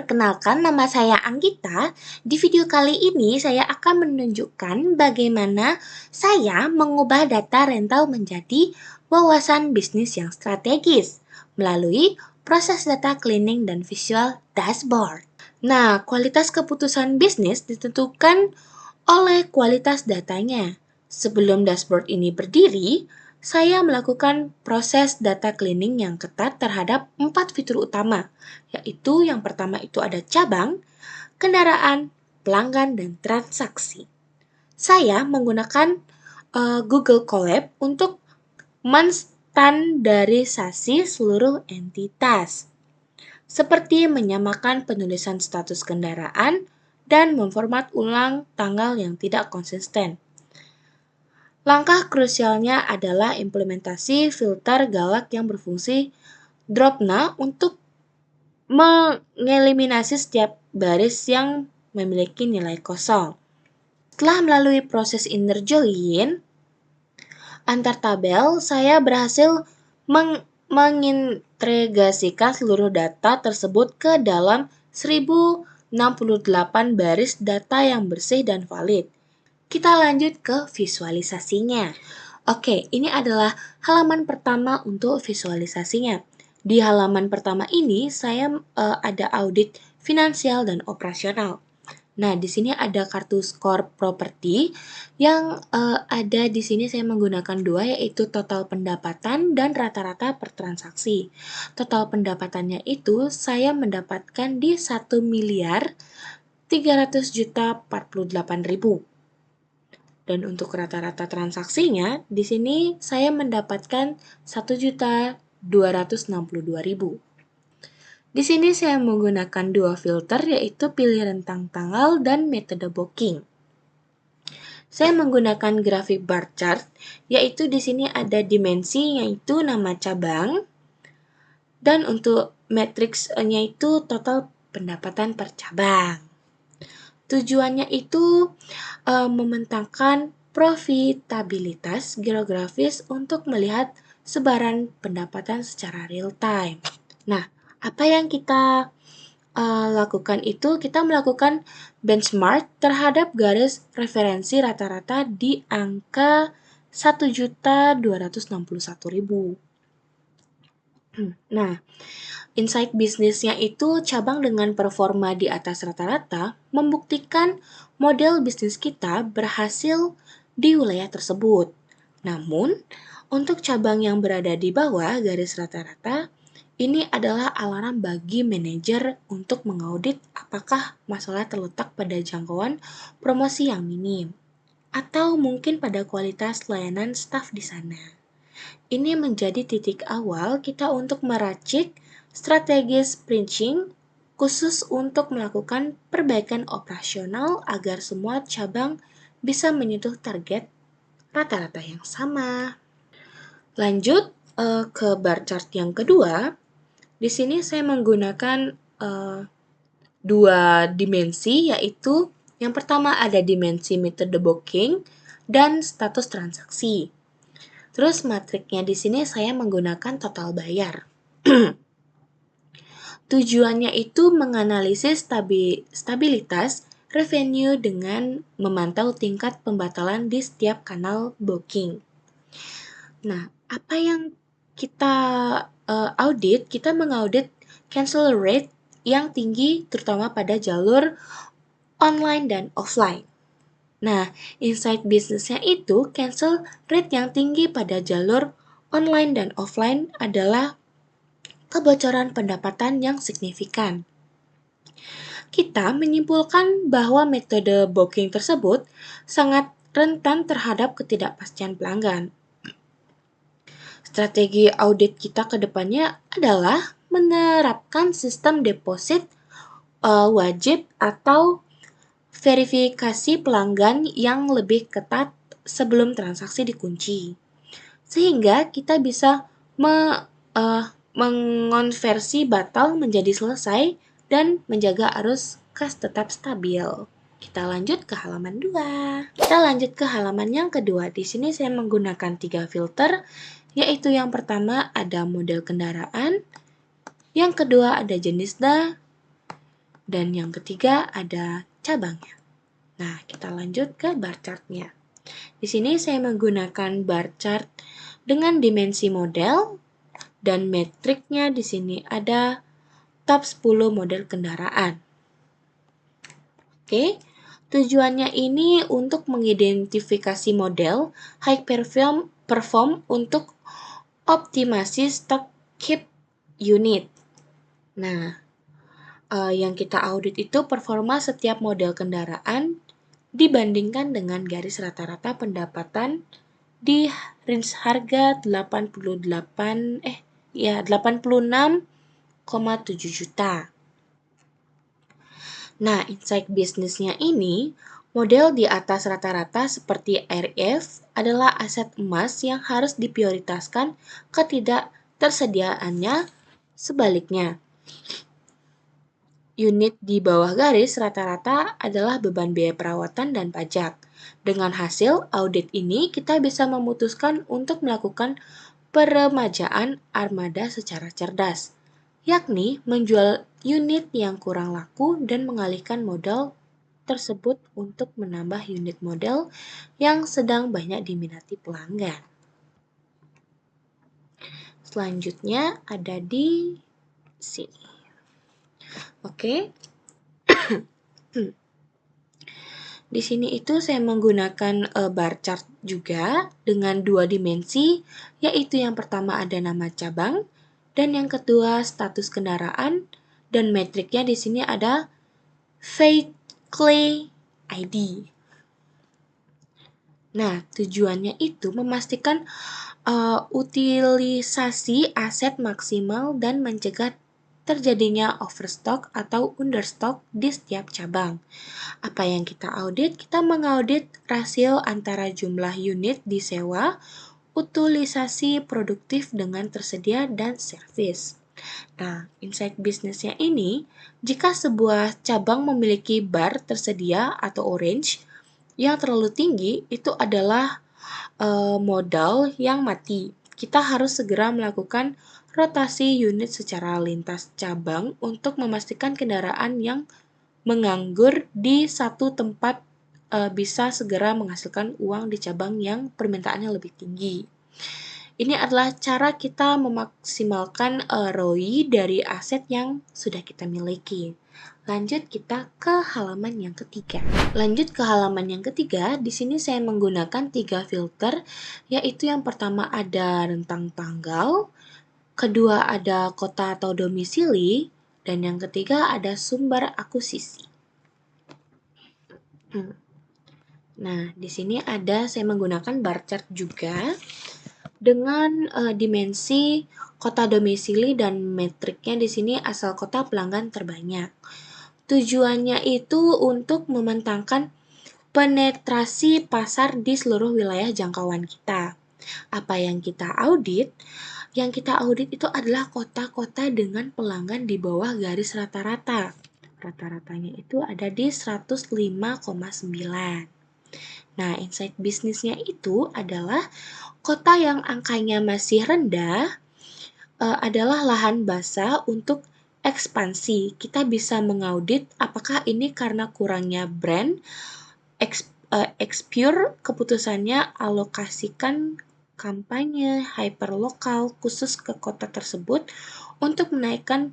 perkenalkan, nama saya Anggita. Di video kali ini saya akan menunjukkan bagaimana saya mengubah data rental menjadi wawasan bisnis yang strategis melalui proses data cleaning dan visual dashboard. Nah, kualitas keputusan bisnis ditentukan oleh kualitas datanya. Sebelum dashboard ini berdiri, saya melakukan proses data cleaning yang ketat terhadap 4 fitur utama, yaitu yang pertama itu ada cabang, kendaraan, pelanggan, dan transaksi. Saya menggunakan Google Colab untuk menstandarisasi seluruh entitas, seperti menyamakan penulisan status kendaraan dan memformat ulang tanggal yang tidak konsisten. Langkah krusialnya adalah implementasi filter galak yang berfungsi dropna untuk mengeliminasi setiap baris yang memiliki nilai kosong. Setelah melalui proses inner join antar tabel, saya berhasil mengintegrasikan seluruh data tersebut ke dalam 1068 baris data yang bersih dan valid. Kita lanjut ke visualisasinya. Oke, ini adalah halaman pertama untuk visualisasinya. Di halaman pertama ini saya ada audit finansial dan operasional. Nah, di sini ada kartu skor properti yang ada di sini saya menggunakan dua, yaitu total pendapatan dan rata-rata per transaksi. Total pendapatannya itu saya mendapatkan di 1.300.048.000. Dan untuk rata-rata transaksinya, di sini saya mendapatkan 1.262.000. Di sini saya menggunakan dua filter, yaitu pilih rentang tanggal dan metode booking. Saya menggunakan grafik bar chart, yaitu di sini ada dimensi, yaitu nama cabang, dan untuk matriksnya itu total pendapatan per cabang. Tujuannya itu mementangkan profitabilitas geografis untuk melihat sebaran pendapatan secara real time. Nah, apa yang kita lakukan itu, kita melakukan benchmark terhadap garis referensi rata-rata di angka 1.261.000. Nah, insight bisnisnya itu cabang dengan performa di atas rata-rata membuktikan model bisnis kita berhasil di wilayah tersebut. Namun, untuk cabang yang berada di bawah garis rata-rata, ini adalah alarm bagi manajer untuk mengaudit apakah masalah terletak pada jangkauan promosi yang minim, atau mungkin pada kualitas layanan staf di sana. Ini menjadi titik awal kita untuk meracik strategi sprinting khusus untuk melakukan perbaikan operasional agar semua cabang bisa menyentuh target rata-rata yang sama. Lanjut ke bar chart yang kedua. Di sini saya menggunakan dua dimensi, yaitu yang pertama ada dimensi metode booking dan status transaksi. Terus matriknya di sini saya menggunakan total bayar. Tujuannya itu menganalisis stabilitas revenue dengan memantau tingkat pembatalan di setiap kanal booking. Nah, apa yang kita audit? Kita mengaudit cancel rate yang tinggi terutama pada jalur online dan offline. Nah, insight bisnisnya itu cancel rate yang tinggi pada jalur online dan offline adalah kebocoran pendapatan yang signifikan. Kita menyimpulkan bahwa metode booking tersebut sangat rentan terhadap ketidakpastian pelanggan. Strategi audit kita ke depannya adalah menerapkan sistem deposit wajib atau verifikasi pelanggan yang lebih ketat sebelum transaksi dikunci, sehingga kita bisa mengonversi batal menjadi selesai dan menjaga arus kas tetap stabil. Kita lanjut ke halaman 2. Kita lanjut ke halaman yang kedua. Di sini saya menggunakan 3 filter, yaitu yang pertama ada model kendaraan, yang kedua ada jenis Dan yang ketiga ada cabangnya. Nah, kita lanjut ke bar chart-nya. Di sini saya menggunakan bar chart dengan dimensi model dan metriknya di sini ada top 10 model kendaraan. Oke, tujuannya ini untuk mengidentifikasi model high perform untuk optimasi stock keep unit. Nah, yang kita audit itu performa setiap model kendaraan dibandingkan dengan garis rata-rata pendapatan di range harga 86,7 juta. Nah, insight bisnisnya ini, model di atas rata-rata seperti RF adalah aset emas yang harus diprioritaskan ketidaktersediaannya. Sebaliknya, unit di bawah garis rata-rata adalah beban biaya perawatan dan pajak. Dengan hasil audit ini, kita bisa memutuskan untuk melakukan peremajaan armada secara cerdas, yakni menjual unit yang kurang laku dan mengalihkan modal tersebut untuk menambah unit model yang sedang banyak diminati pelanggan. Selanjutnya ada di sini. Oke. Di sini itu saya menggunakan bar chart juga dengan dua dimensi, yaitu yang pertama ada nama cabang dan yang kedua status kendaraan, dan metriknya di sini ada vehicle ID. Nah, tujuannya itu memastikan utilisasi aset maksimal dan mencegah terjadinya overstock atau understock di setiap cabang. Apa yang kita audit? Kita mengaudit rasio antara jumlah unit disewa, utilisasi produktif dengan tersedia, dan servis. Nah, insight bisnisnya ini, jika sebuah cabang memiliki bar tersedia atau orange yang terlalu tinggi, itu adalah modal yang mati. Kita harus segera melakukan rotasi unit secara lintas cabang untuk memastikan kendaraan yang menganggur di satu tempat bisa segera menghasilkan uang di cabang yang permintaannya lebih tinggi. Ini adalah cara kita memaksimalkan ROI dari aset yang sudah kita miliki. Lanjut kita ke halaman yang ketiga. Di sini saya menggunakan 3 filter, yaitu yang pertama ada rentang tanggal, kedua ada kota atau domisili, dan yang ketiga ada sumber akuisisi. Nah, di sini saya menggunakan bar chart juga dengan dimensi kota domisili dan metriknya di sini asal kota pelanggan terbanyak. Tujuannya itu untuk mementangkan penetrasi pasar di seluruh wilayah jangkauan kita. Apa yang kita audit? Yang kita audit itu adalah kota-kota dengan pelanggan di bawah garis rata-rata. Rata-ratanya itu ada di 105,9. Nah, insight bisnisnya itu adalah kota yang angkanya masih rendah adalah lahan basah untuk ekspansi. Kita bisa mengaudit apakah ini karena kurangnya brand, Expure keputusannya alokasikan kampanye hyperlokal khusus ke kota tersebut untuk menaikkan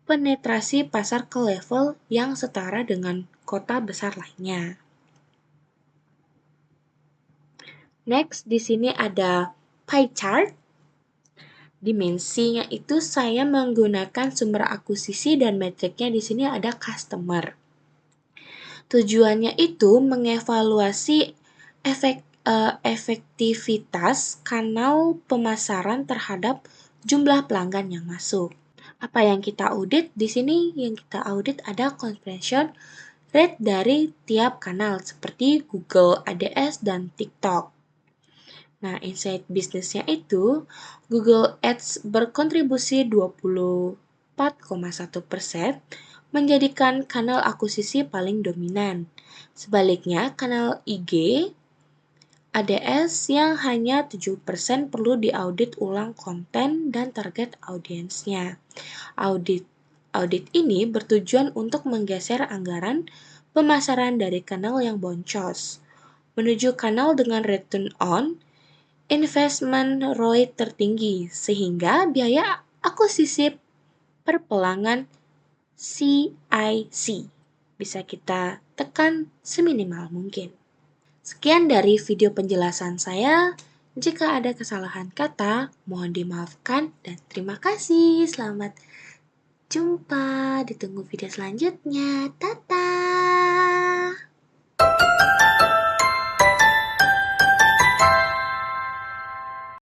penetrasi pasar ke level yang setara dengan kota besar lainnya. Next, di sini ada pie chart. Dimensinya itu saya menggunakan sumber akuisisi dan metriknya di sini ada customer. Tujuannya itu mengevaluasi efektivitas kanal pemasaran terhadap jumlah pelanggan yang masuk. Apa yang kita audit? Di sini yang kita audit ada conversion rate dari tiap kanal seperti Google ADS dan TikTok. Nah, insight bisnisnya itu Google Ads berkontribusi 24,1%, menjadikan kanal akuisisi paling dominan. Sebaliknya, kanal IG ADS yang hanya 7% perlu diaudit ulang konten dan target audiensnya. Audit Audit ini bertujuan untuk menggeser anggaran pemasaran dari kanal yang boncos menuju kanal dengan return on investment ROI tertinggi, sehingga biaya akuisisi per pelanggan CIC bisa kita tekan seminimal mungkin. Sekian dari video penjelasan saya. Jika ada kesalahan kata, mohon dimaafkan dan terima kasih. Selamat jumpa, ditunggu video selanjutnya. Tata!